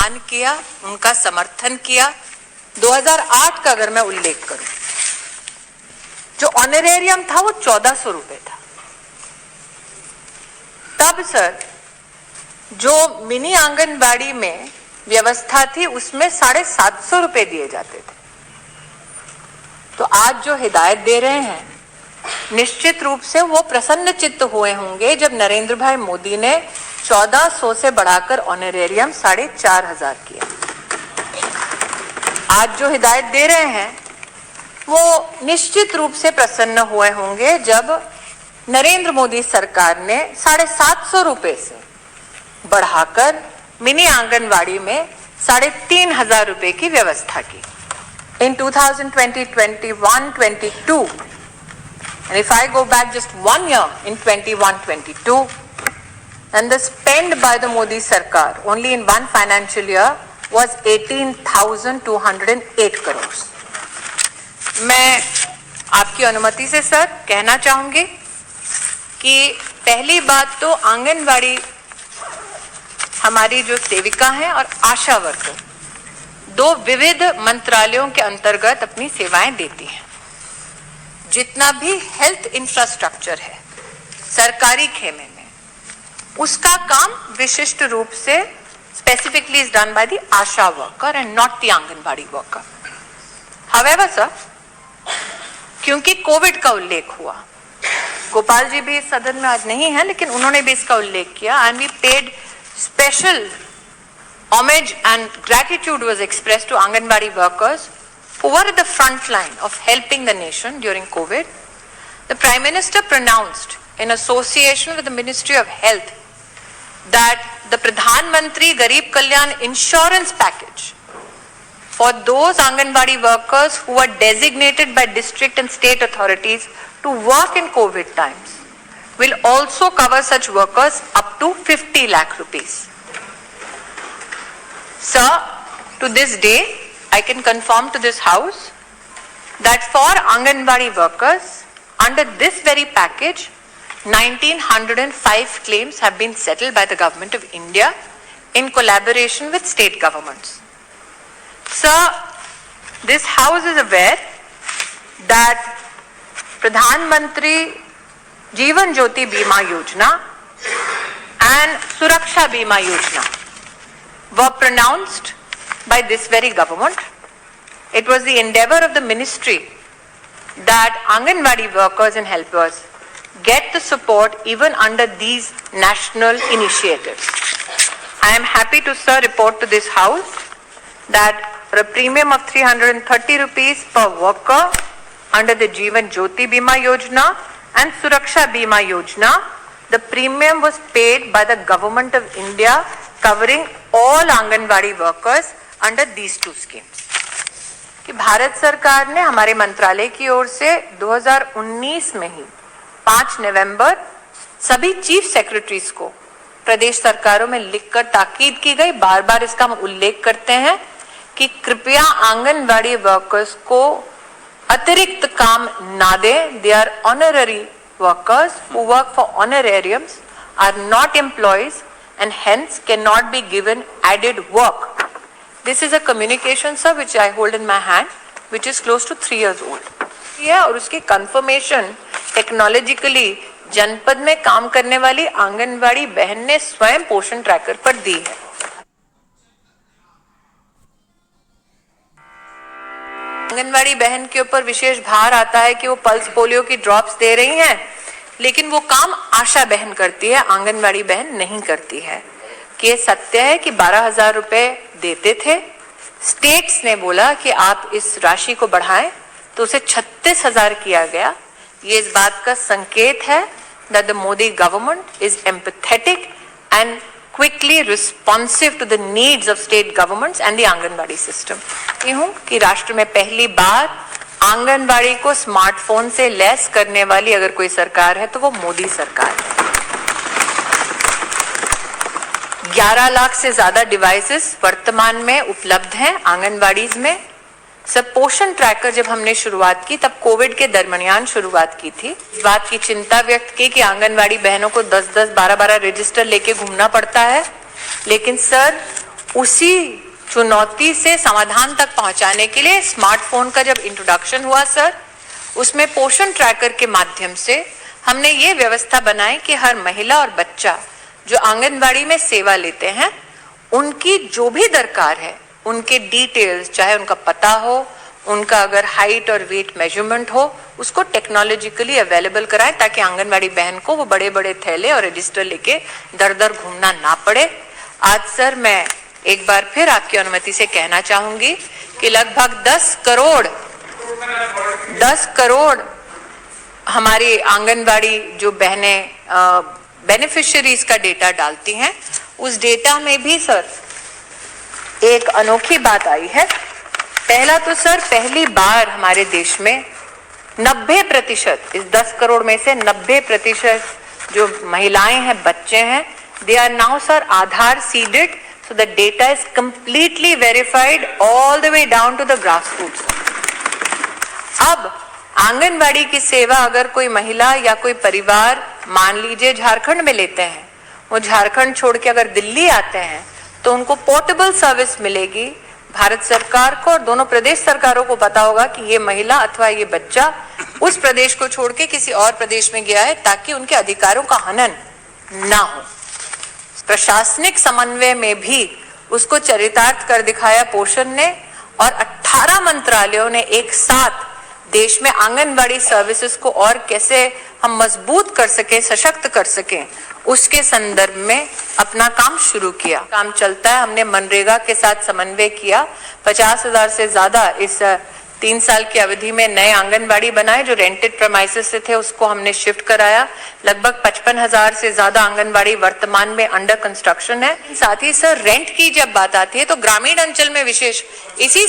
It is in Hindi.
सम्मान किया, उनका समर्थन किया। 2008 का अगर मैं उल्लेख करूं, जो ऑनरेरियम था वो 1400 रुपए था। तब सर जो मिनी आंगनबाड़ी में व्यवस्था थी उसमें 750 रुपए दिए जाते थे। तो आज जो हिदायत दे रहे हैं, निश्चित रूप से वो प्रसन्न चित्त हुए होंगे जब नरेंद्र भाई मोदी ने 1400 से बढ़ाकर ऑनरेरियम 4500 किया। आज जो हिदायत दे रहे हैं वो निश्चित रूप से प्रसन्न हुए होंगे जब नरेंद्र मोदी सरकार ने 750 रुपए से बढ़ाकर मिनी आंगनवाड़ी में 3500 रुपए की व्यवस्था की। In 2020, 21, 22, and if I go back just 1 year in 21, 22, and the spend by the Modi Sarkar only in one financial year was 18,208 crores. मैं आपकी अनुमति से सर कहना चाहूंगी कि पहली बात तो आंगनवाड़ी हमारी जो सेविका हैं और आशा वर्कर 2 विविध मंत्रालयों के अंतर्गत अपनी सेवाएं देती हैं। जितना भी हेल्थ इंफ्रास्ट्रक्चर है सरकारी खेमे में, उसका काम विशिष्ट रूप से specifically is done by the Asha worker and not the anganwadi worker. However sir, क्योंकि कोविड का उल्लेख हुआ, गोपाल जी भी इस सदन में आज नहीं है लेकिन उन्होंने भी इसका उल्लेख किया, and we paid special homage and gratitude was expressed to Anganwadi workers who were at the front line of helping the nation during COVID. The Prime Minister pronounced in association with the Ministry of Health that the Pradhan Mantri Garib Kalyan insurance package for those Anganwadi workers who were designated by district and state authorities to work in COVID times will also cover such workers up to 50 lakh rupees. Sir, to this day, I can confirm to this house that for Anganwadi workers, under this very package, 1905 claims have been settled by the Government of India in collaboration with state governments. Sir, this house is aware that Pradhan Mantri Jeevan Jyoti Bima Yojana and Suraksha Bima Yojana were pronounced by this very government. It was the endeavor of the ministry that Anganwadi workers and helpers get the support even under these national initiatives. I am happy to, sir, report to this house that for a premium of 330 rupees per worker under the Jeevan Jyoti Bima Yojana and Suraksha Bima Yojana, the premium was paid by the Government of India covering all Anganwadi workers under these 2 schemes. कि भारत सरकार ने हमारे मंत्रालय की ओर से 2019 में ही 5 नवंबर सभी चीफ सेक्रेटरीज को प्रदेश सरकारों में लिखकर ताकीद की गई, बार बार इसका हम उल्लेख करते हैं कि कृपया आंगनवाड़ी वर्कर्स को अतिरिक्त काम ना दें। They are honorary workers who work for honorariums, are not employees and hence cannot be given added work. This is a communication, sir, which I hold in my hand, which is close to 3 years old. और उसकी confirmation टेक्नोलॉजिकली जनपद में काम करने वाली आंगनवाड़ी बहन ने स्वयं पोषण ट्रैकर पर दी है। आंगनवाड़ी बहन के ऊपर विशेष भार आता है कि वो पल्स पोलियो की ड्रॉप्स दे रही हैं, लेकिन वो काम आशा बहन करती है, आंगनवाड़ी बहन नहीं करती है। कि ये सत्य है कि 12,000 रुपए देते थे, स्टेट्स ने बोला कि आप इस राशि को बढ़ाएं तो उसे 36,000 किया गया। ये इस बात का संकेत है that the Modi government is empathetic and quickly responsive to the needs of state governments and the anganwadi system. ये हूँ कि राष्ट्र में पहली बार आंगनबाड़ी को स्मार्टफोन से लैस करने वाली अगर कोई सरकार है तो वो मोदी सरकार है। 11 लाख से ज्यादा डिवाइसेस वर्तमान में उपलब्ध हैं आंगनबाड़ीज में। सब पोषण ट्रैकर जब हमने शुरुआत की तब कोविड के दरमियान शुरुआत की थी। इस बात की चिंता व्यक्त की कि आंगनबाड़ी बहनों को 10-10, 12-12 रजिस्टर लेके घूमना पड़ता है, लेकिन सर उसी चुनौती से समाधान तक पहुंचाने के लिए स्मार्टफोन का जब इंट्रोडक्शन हुआ सर, उसमें पोषण ट्रैकर के माध्यम से हमने ये व्यवस्था बनाई कि हर महिला और बच्चा जो आंगनबाड़ी में सेवा लेते हैं, उनकी जो भी दरकार है, उनके डिटेल्स, चाहे उनका पता हो, उनका अगर हाइट और वेट मेजरमेंट हो, उसको टेक्नोलॉजिकली अवेलेबल कराएं ताकि आंगनबाड़ी बहन को वो बड़े बड़े थैले और रजिस्टर लेके दर दर घूमना ना पड़े। आज सर मैं एक बार फिर आपकी अनुमति से कहना चाहूंगी कि लगभग 10 करोड़ हमारी आंगनबाड़ी जो बहनें बेनिफिशियरीज का डेटा डालती हैं, उस डेटा में भी सर एक अनोखी बात आई है। पहला तो सर, पहली बार हमारे देश में 90%, इस 10 करोड़ में से 90% जो महिलाएं हैं, बच्चे हैं, they are now sir Aadhaar seeded, so the data is completely verified all the way down to the grassroots. अब आंगनबाड़ी की सेवा अगर कोई महिला या कोई परिवार मान लीजिए झारखंड में लेते हैं, वो झारखंड छोड़ के अगर दिल्ली आते हैं तो उनको पोर्टेबल सर्विस मिलेगी। भारत सरकार को और दोनों प्रदेश सरकारों को पता होगा कि ये महिला अथवा ये बच्चा उस प्रदेश को छोड़ के किसी और प्रदेश में गया है, ताकि उनके अधिकारों का हनन ना हो। प्रशासनिक समन्वय में भी उसको चरितार्थ कर दिखाया पोषण ने, और 18 मंत्रालयों ने एक साथ देश में आंगनबाड़ी सर्विसेज को और कैसे हम मजबूत कर सकें, सशक्त कर सकें, उसके संदर्भ में अपना काम शुरू किया। काम चलता है। हमने मनरेगा के साथ समन्वय किया। 50,000 से ज्यादा इस 3 साल की अवधि में नए आंगनबाड़ी बनाए। जो रेंटेड प्रेमाइसेस से थे उसको हमने शिफ्ट कराया। लगभग 55,000 से ज्यादा आंगनबाड़ी वर्तमान में अंडर कंस्ट्रक्शन है। साथ ही सर, रेंट की जब बात आती है तो ग्रामीण अंचल में विशेष इसी